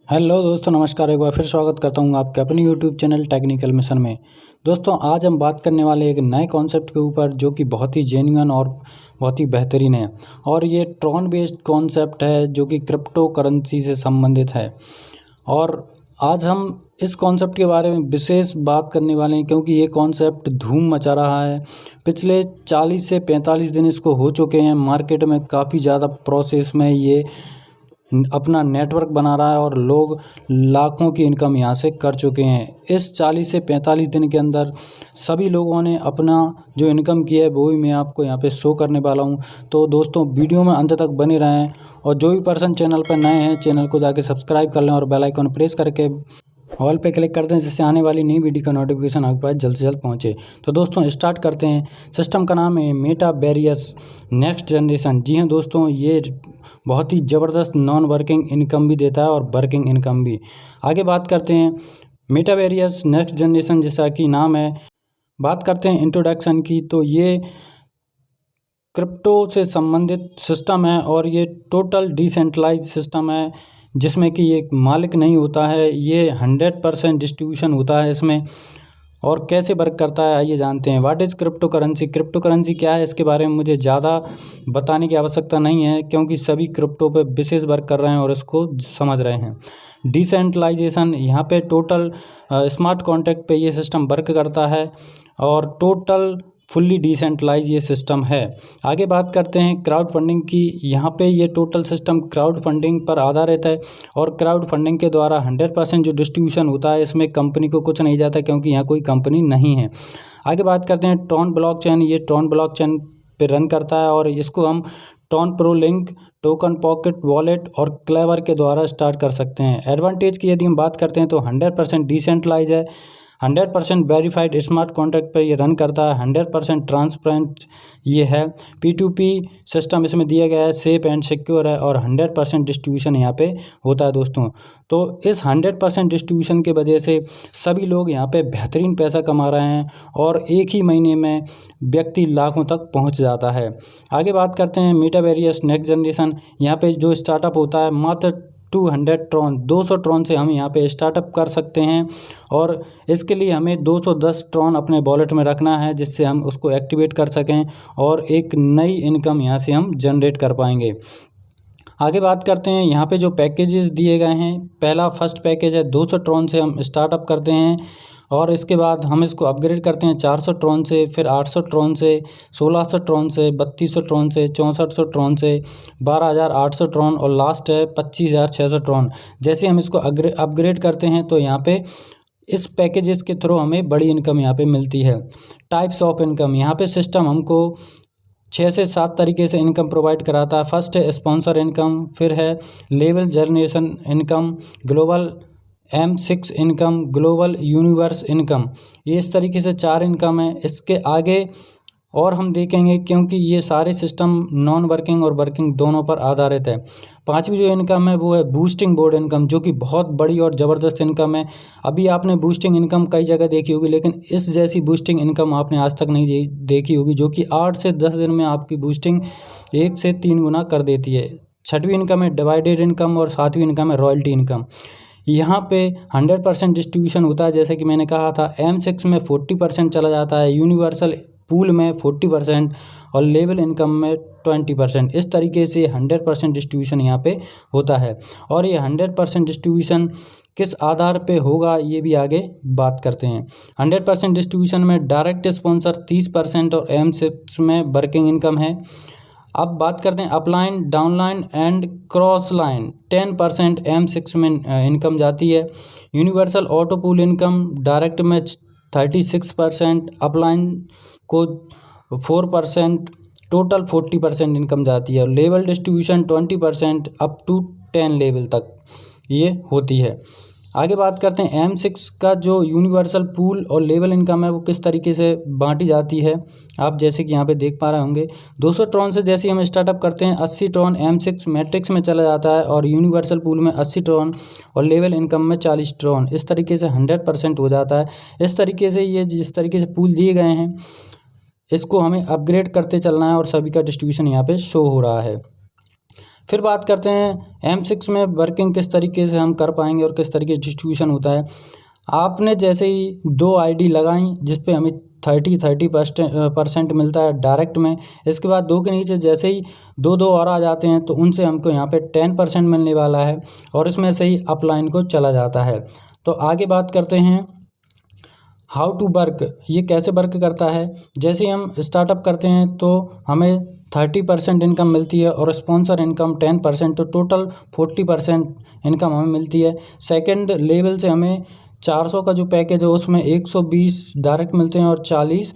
Hello दोस्तों, नमस्कार। एक बार फिर स्वागत करता हूँ आपके अपने यूट्यूब चैनल टेक्निकल मिशन में। दोस्तों, आज हम बात करने वाले एक नए कॉन्सेप्ट के ऊपर जो कि बहुत ही जेन्युइन और बहुत ही बेहतरीन है। और ये ट्रॉन बेस्ड कॉन्सेप्ट है जो कि क्रिप्टो करेंसी से संबंधित है। और आज हम इस कॉन्सेप्ट के बारे में विशेष बात करने वाले हैं क्योंकि ये कॉन्सेप्ट धूम मचा रहा है। पिछले 40 से 45 दिन इसको हो चुके हैं। मार्केट में काफ़ी ज़्यादा प्रोसेस में ये अपना नेटवर्क बना रहा है और लोग लाखों की इनकम यहाँ से कर चुके हैं। इस 40 से 45 दिन के अंदर सभी लोगों ने अपना जो इनकम किया है वो भी मैं आपको यहाँ पे शो करने वाला हूँ। तो दोस्तों, वीडियो में अंत तक बने रहें और जो भी पर्सन चैनल पर नए हैं चैनल को जाके सब्सक्राइब कर लें और बेल आइकन प्रेस करके ऑल पे क्लिक करते हैं जिससे आने वाली नई वीडियो का नोटिफिकेशन आपके पास जल्द से जल्द पहुंचे। तो दोस्तों, स्टार्ट करते हैं। सिस्टम का नाम है मेटावेरियस नेक्स्ट जनरेशन। जी हाँ दोस्तों, ये बहुत ही ज़बरदस्त नॉन वर्किंग इनकम भी देता है और वर्किंग इनकम भी। आगे बात करते हैं मेटावेरियस नेक्स्ट जनरेशन, जैसा कि नाम है। बात करते हैं इंट्रोडक्शन की, तो ये क्रिप्टो से संबंधित सिस्टम है और ये टोटल डिसेंट्रलाइज सिस्टम है जिसमें कि एक मालिक नहीं होता है। ये 100% डिस्ट्रीब्यूशन होता है इसमें। और कैसे वर्क करता है आइए जानते हैं। What is crypto currency? Crypto currency क्या है, इसके बारे में मुझे ज़्यादा बताने की आवश्यकता नहीं है क्योंकि सभी क्रिप्टो पे विशेष वर्क कर रहे हैं और इसको समझ रहे हैं। डिसेंट्रलाइजेशन, यहाँ पे टोटल स्मार्ट कॉन्ट्रैक्ट पे ये सिस्टम वर्क करता है और टोटल फुल्ली डिसेंट्रलाइज ये सिस्टम है। आगे बात करते हैं क्राउड फंडिंग की। यहाँ पे ये टोटल सिस्टम क्राउड फंडिंग पर आधारित है और क्राउड फंडिंग के द्वारा 100% जो डिस्ट्रीब्यूशन होता है इसमें कंपनी को कुछ नहीं जाता क्योंकि यहाँ कोई कंपनी नहीं है। आगे बात करते हैं ट्रॉन ब्लॉकचेन। ये ट्रॉन ब्लॉकचेन पे रन करता है और इसको हम Tron pro link, token pocket wallet और क्लेवर के द्वारा स्टार्ट कर सकते हैं। एडवांटेज की यदि हम बात करते हैं तो 100% डिसेंट्रलाइज है, 100% वेरीफाइड स्मार्ट कॉन्ट्रैक्ट पर ये रन करता है, 100% ट्रांसपेरेंट ये है। P2P सिस्टम इसमें दिया गया है, सेफ एंड सिक्योर है और 100% डिस्ट्रीब्यूशन यहाँ पे होता है दोस्तों। तो इस 100% डिस्ट्रीब्यूशन के वजह से सभी लोग यहाँ पे बेहतरीन पैसा कमा रहे हैं और एक ही महीने में व्यक्ति लाखों तक पहुँच जाता है। आगे बात करते हैं मेटावेरियस नेक्स्ट जनरेशन। यहाँ पे जो स्टार्टअप होता है मात्र 200 ट्रॉन से हम यहाँ पे स्टार्टअप कर सकते हैं और इसके लिए हमें 210 ट्रॉन अपने वॉलेट में रखना है जिससे हम उसको एक्टिवेट कर सकें और एक नई इनकम यहाँ से हम जनरेट कर पाएंगे। आगे बात करते हैं यहाँ पे जो पैकेजेस दिए गए हैं। पहला फर्स्ट पैकेज है 200 ट्रॉन से हम स्टार्टअप करते हैं और इसके बाद हम इसको अपग्रेड करते हैं 400 ट्रॉन से, फिर 800 ट्रॉन से, 1600 ट्रॉन से, 3200 ट्रॉन से, 6400 ट्रॉन से, 12800 ट्रॉन और लास्ट है 25600 ट्रॉन। जैसे हम इसको अपग्रेड करते हैं तो यहाँ पे इस पैकेजेस के थ्रू हमें बड़ी इनकम यहाँ पे मिलती है। टाइप्स ऑफ इनकम, यहाँ पे सिस्टम हमको 6 से 7 तरीके से इनकम प्रोवाइड कराता है। फर्स्ट है स्पॉन्सर इनकम, फिर है level generation income, global M6 income, global universe income. ये इस तरीके से 4 इनकम है। इसके आगे और हम देखेंगे क्योंकि ये सारे सिस्टम नॉन वर्किंग और वर्किंग दोनों पर आधारित है। पांचवी जो इनकम है वो है बूस्टिंग बोर्ड इनकम, जो कि बहुत बड़ी और ज़बरदस्त इनकम है। अभी आपने बूस्टिंग इनकम कई जगह देखी होगी लेकिन इस जैसी बूस्टिंग इनकम आपने आज तक नहीं देखी होगी, जो कि 8 से 10 दिन में आपकी बूस्टिंग 1 से 3 गुना कर देती है। छठवीं इनकम है डिवाइडेड इनकम और सातवीं इनकम है रॉयल्टी इनकम। यहाँ पे 100% डिस्ट्रीब्यूशन होता है, जैसे कि मैंने कहा था। M6 में 40% चला जाता है, यूनिवर्सल पूल में 40% और लेवल इनकम में 20%। इस तरीके से 100% डिस्ट्रीब्यूशन यहाँ पे होता है। और ये 100% डिस्ट्रीब्यूशन किस आधार पे होगा ये भी आगे बात करते हैं। 100% डिस्ट्रीब्यूशन में डायरेक्ट स्पॉन्सर 30% और M6 में वर्किंग इनकम है। अब बात करते हैं upline, downline and cross line. 10% M6 में इनकम जाती है। Universal auto pool income direct में 36%, अपलाइन को 4%, टोटल 40% इनकम जाती है। Level distribution 20% up to 10 level तक ये होती है। आगे बात करते हैं M6 का जो यूनिवर्सल पूल और लेवल इनकम है वो किस तरीके से बांटी जाती है। आप जैसे कि यहाँ पे देख पा रहे होंगे 200 ट्रॉन से जैसे हम स्टार्टअप करते हैं 80 ट्रॉन M6 मैट्रिक्स में चला जाता है और यूनिवर्सल पूल में 80 ट्रॉन और लेवल इनकम में 40 ट्रॉन। इस तरीके से 100% हो जाता है। इस तरीके से ये जिस तरीके से पूल दिए गए हैं इसको हमें अपग्रेड करते चलना है और सभी का डिस्ट्रीब्यूशन यहाँ पे शो हो रहा है। फिर बात करते हैं M6 में वर्किंग किस तरीके से हम कर पाएंगे और किस तरीके से डिस्ट्रीब्यूशन होता है। आपने जैसे ही 2 आईडी लगाई जिस पे हमें 30% मिलता है डायरेक्ट में, इसके बाद 2 के नीचे जैसे ही 2 और आ जाते हैं तो उनसे हमको यहाँ पे 10% मिलने वाला है और इसमें से ही अपलाइन को चला जाता है। तो आगे बात करते हैं हाउ टू वर्क, ये कैसे वर्क करता है। जैसे ही हम स्टार्टअप करते हैं तो हमें 30% इनकम मिलती है और स्पॉन्सर इनकम 10%, तो टोटल 40% इनकम हमें मिलती है। सेकंड लेवल से हमें 400 का जो पैकेज है उसमें 120 डायरेक्ट मिलते हैं और 40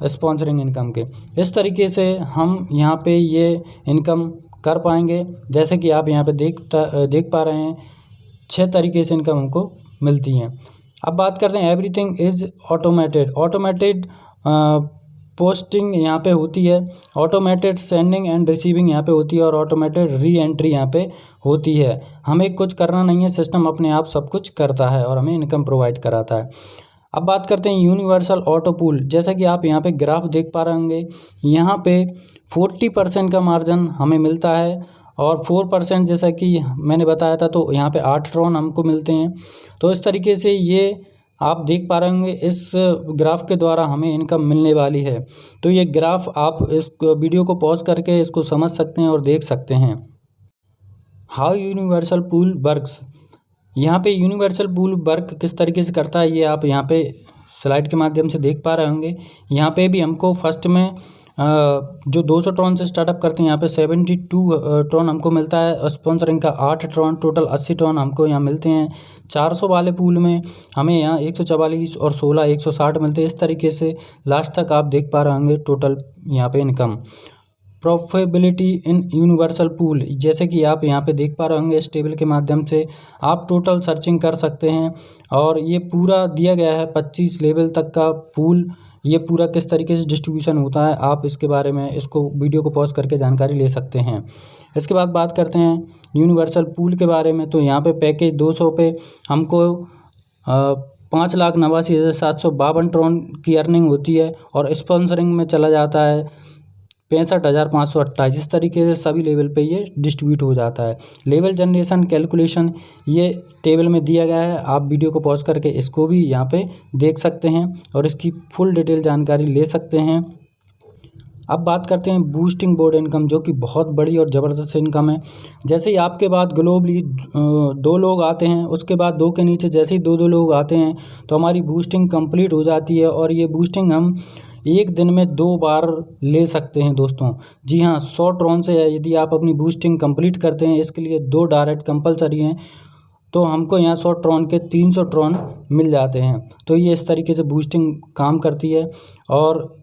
स्पॉन्सरिंग इनकम के। इस तरीके से हम यहाँ पे ये इनकम कर पाएंगे। जैसे कि आप यहाँ पे देख पा रहे हैं 6 तरीके से इनकम हमको मिलती हैं। अब बात करते हैं एवरीथिंग इज़ ऑटोमेटेड पोस्टिंग यहाँ पे होती है, ऑटोमेटेड सेंडिंग एंड रिसीविंग यहाँ पे होती है और ऑटोमेटेड री एंट्री यहाँ पे होती है। हमें कुछ करना नहीं है, सिस्टम अपने आप सब कुछ करता है और हमें इनकम प्रोवाइड कराता है। अब बात करते हैं यूनिवर्सल ऑटो पूल। जैसा कि आप यहाँ पे ग्राफ देख पा रहे होंगे, यहाँ पे 40% का मार्जिन हमें मिलता है और 4% जैसा कि मैंने बताया था तो यहाँ पे 8 ट्रॉन हमको मिलते हैं। तो इस तरीके से ये आप देख पा रहे होंगे इस ग्राफ के द्वारा हमें इनकम मिलने वाली है। तो ये ग्राफ आप इस वीडियो को पॉज करके इसको समझ सकते हैं और देख सकते हैं। हाउ यूनिवर्सल पूल वर्क्स, यहाँ पे यूनिवर्सल पूल वर्क किस तरीके से करता है ये आप यहाँ पे स्लाइड के माध्यम से देख पा रहे होंगे। यहाँ पे भी हमको फर्स्ट में जो 200 ट्रॉन से स्टार्टअप करते हैं यहाँ पे 72 ट्रॉन हमको मिलता है। स्पॉन्सरिंग का 8 ट्रॉन, टोटल 80 ट्रॉन हमको यहाँ मिलते हैं। 400 वाले पूल में हमें यहाँ 144 और 16 160 मिलते हैं। इस तरीके से लास्ट तक आप देख पा रहे होंगे टोटल यहाँ पे इनकम। प्रॉफिटेबिलिटी इन यूनिवर्सल पूल, जैसे कि आप यहाँ पे देख पा रहे होंगे इस टेबल के माध्यम से आप टोटल सर्चिंग कर सकते हैं और ये पूरा दिया गया है 25 लेवल तक का पूल। ये पूरा किस तरीके से डिस्ट्रीब्यूशन होता है आप इसके बारे में इसको वीडियो को पॉज करके जानकारी ले सकते हैं। इसके बाद बात करते हैं यूनिवर्सल पूल के बारे में। तो यहाँ पे पैकेज 200 पे हमको 5,89,752 ट्रॉन की अर्निंग होती है और स्पॉन्सरिंग में चला जाता है 65,528। इस तरीके से सभी लेवल पे ये डिस्ट्रीब्यूट हो जाता है। लेवल जनरेशन कैलकुलेशन ये टेबल में दिया गया है, आप वीडियो को पॉज करके इसको भी यहाँ पे देख सकते हैं और इसकी फुल डिटेल जानकारी ले सकते हैं। अब बात करते हैं बूस्टिंग बोर्ड इनकम, जो कि बहुत बड़ी और ज़बरदस्त इनकम है। जैसे ही आपके बाद ग्लोबली 2 लोग आते हैं, उसके बाद 2 के नीचे जैसे ही 2 लोग आते हैं तो हमारी बूस्टिंग कंप्लीट हो जाती है और ये बूस्टिंग हम एक दिन में 2 बार ले सकते हैं दोस्तों। जी हाँ, 100 ट्रॉन से यदि आप अपनी बूस्टिंग कंप्लीट करते हैं, इसके लिए 2 डायरेक्ट कंपलसरी हैं, तो हमको यहाँ 100 ट्रॉन के 300 ट्रॉन मिल जाते हैं। तो ये इस तरीके से बूस्टिंग काम करती है। और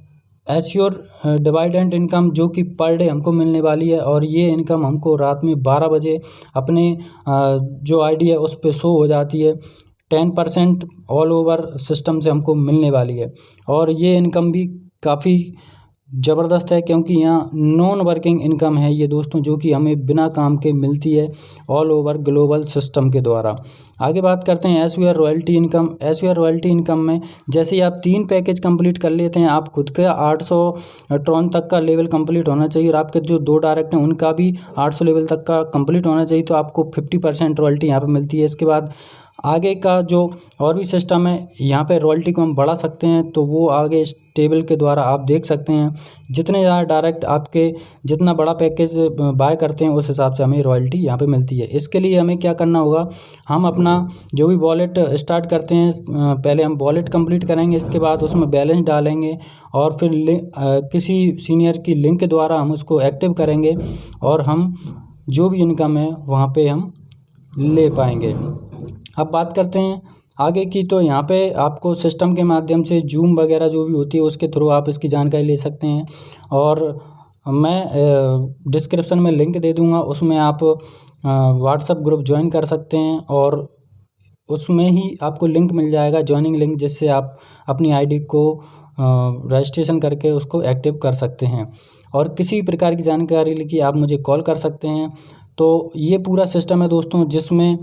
एश्योर डिविडेंड इनकम जो कि पर डे हमको मिलने वाली है और ये इनकम हमको रात में 12 बजे अपने जो आईडी है उस पर शो हो जाती है। 10% ऑल ओवर सिस्टम से हमको मिलने वाली है और ये इनकम भी काफ़ी ज़बरदस्त है क्योंकि यहाँ नॉन वर्किंग इनकम है ये दोस्तों, जो कि हमें बिना काम के मिलती है ऑल ओवर ग्लोबल सिस्टम के द्वारा। आगे बात करते हैं assure royalty income. Assure royalty income में जैसे ही आप 3 पैकेज कंप्लीट कर लेते हैं, आप खुद के 800 ट्रॉन तक का लेवल कंप्लीट होना चाहिए और आपके जो 2 डायरेक्ट हैं उनका भी 800 लेवल तक का कंप्लीट होना चाहिए, तो आपको 50% रॉयल्टी यहाँ पर मिलती है। इसके बाद आगे का जो और भी सिस्टम है, यहाँ पे रॉयल्टी को हम बढ़ा सकते हैं, तो वो आगे इस टेबल के द्वारा आप देख सकते हैं। जितने ज़्यादा डायरेक्ट आपके जितना बड़ा पैकेज बाय करते हैं उस हिसाब से हमें रॉयल्टी यहाँ पे मिलती है। इसके लिए हमें क्या करना होगा, हम अपना जो भी वॉलेट स्टार्ट करते हैं, पहले हम वॉलेट कंप्लीट करेंगे, इसके बाद उसमें बैलेंस डालेंगे और फिर किसी सीनियर की लिंक के द्वारा हम उसको एक्टिव करेंगे और हम जो भी इनकम है वहाँ पर हम ले पाएंगे। अब बात करते हैं आगे की। तो यहाँ पे आपको सिस्टम के माध्यम से जूम वगैरह जो भी होती है उसके थ्रू आप इसकी जानकारी ले सकते हैं और मैं डिस्क्रिप्शन में लिंक दे दूँगा, उसमें आप व्हाट्सएप ग्रुप ज्वाइन कर सकते हैं और उसमें ही आपको लिंक मिल जाएगा, ज्वाइनिंग लिंक, जिससे आप अपनी आईडी को रजिस्ट्रेशन करके उसको एक्टिव कर सकते हैं। और किसी प्रकार की जानकारी लेके आप मुझे कॉल कर सकते हैं। तो ये पूरा सिस्टम है दोस्तों, जिसमें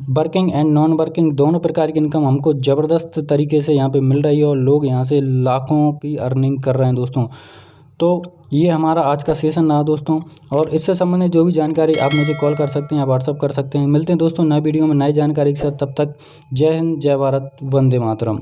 वर्किंग एंड नॉन वर्किंग दोनों प्रकार की इनकम हमको ज़बरदस्त तरीके से यहाँ पे मिल रही है और लोग यहाँ से लाखों की अर्निंग कर रहे हैं दोस्तों। तो ये हमारा आज का सेशन रहा दोस्तों, और इससे संबंधित जो भी जानकारी आप मुझे कॉल कर सकते हैं या व्हाट्सअप कर सकते हैं। मिलते हैं दोस्तों नए वीडियो में नई जानकारी के साथ, तब तक जय हिंद, जय भारत, वंदे मातरम।